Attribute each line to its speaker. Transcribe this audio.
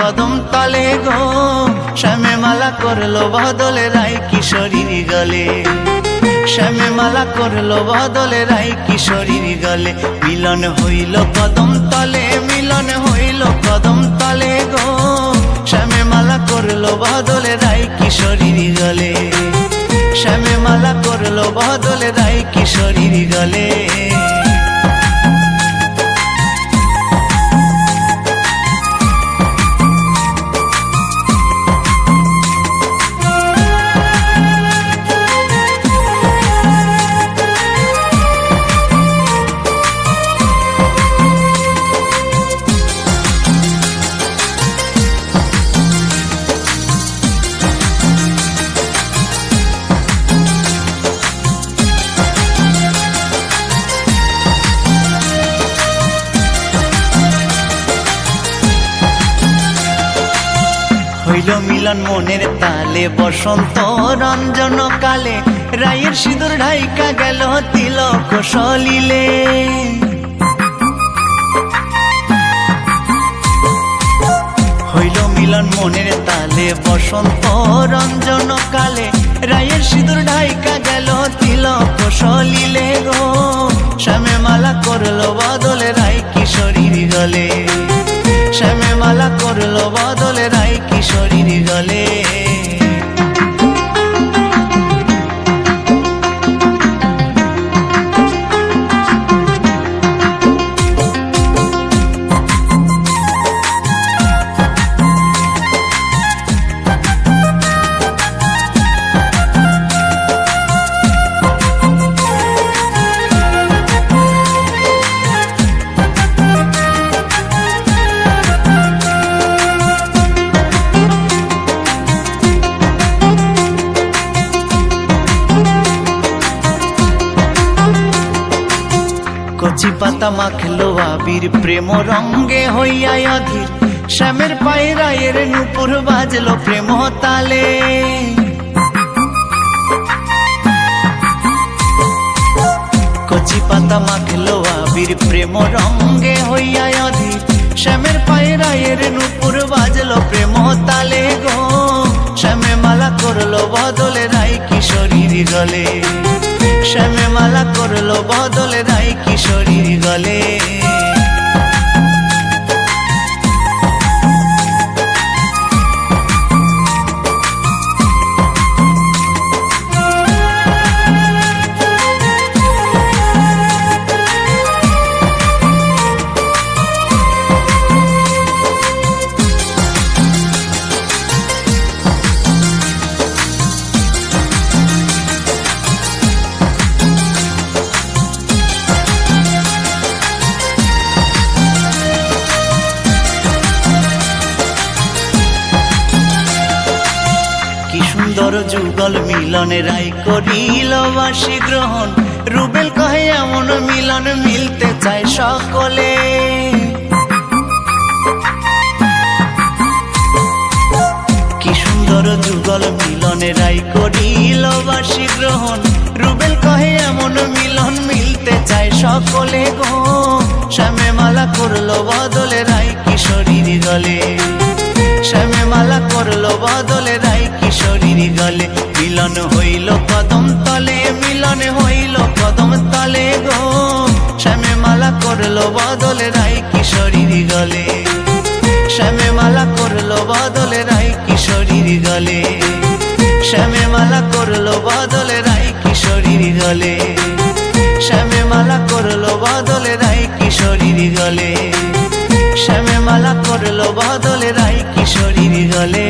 Speaker 1: कदम तले गो श्यामे माला करलो बदले राय किशोरीर गले श्यामे माला करलो बदले राय किशोरीर गले मिलन हইল कदम तले मिलन हইল कदम तले गो श्यामे माला करलो बदले राय किशोरीर गले श्यामे माला करलो बदले राय किशोरीर गले হইল মিলন মনের তালে বসন্ত রঞ্জন কালে রায়ের সিঁদুর ঢাইকা গেল তিলক সলিলে হইল মিলন মনের তালে বসন্ত রঞ্জন কালে রায়ের সিঁদুর ঢাইকা গেল তিলক সলিলে গো শ্যামে মালা করলো বদলে রায় কিশোরীর গলে श्यामे माला करलो बदले राय किशोरीर गले कचि पाता माखलो आबिर प्रेम रंगे हইয়া अधीर श्यामेर पाये रायेर नुपुर बाजलो प्रेम ताले कचि पाता माखलो आबिर प्रेम रंगे हইয়া अधीर श्यामेर पाये रायेर नुपुर बाजलो प्रेम ताले गो श्यामे माला करलो बदले राय किशोरीर गले श्यामे माला करलो बदले राय किशोरीर गले सुंदर जुगल मिलन राय करिल बासी ग्रहण रुबेल कहे एमन मिलन मिलते चाय सकले कि सुंदर जुगल मिलन राय करिल बासी ग्रहण रुबेल कहे एमन मिलन मिलते चाय सकले गो श्यामे माला करलो बदले राय किशोरीर गले श्यामे माला करलो बदले राय किशोरीर गले मिलन हইল कदम तले मिलन हইল कदम तले गो श्यामे माला करलो बदले राय किशोरीर गले श्यामे माला करलो बदले राय किशोरीर गले श्यामे माला करलो बदले राय किशोरीर गले श्यामे माला करलो बदले राय किशोरीर गले श्यामे माला करलो बदले राय किशोरीर गले।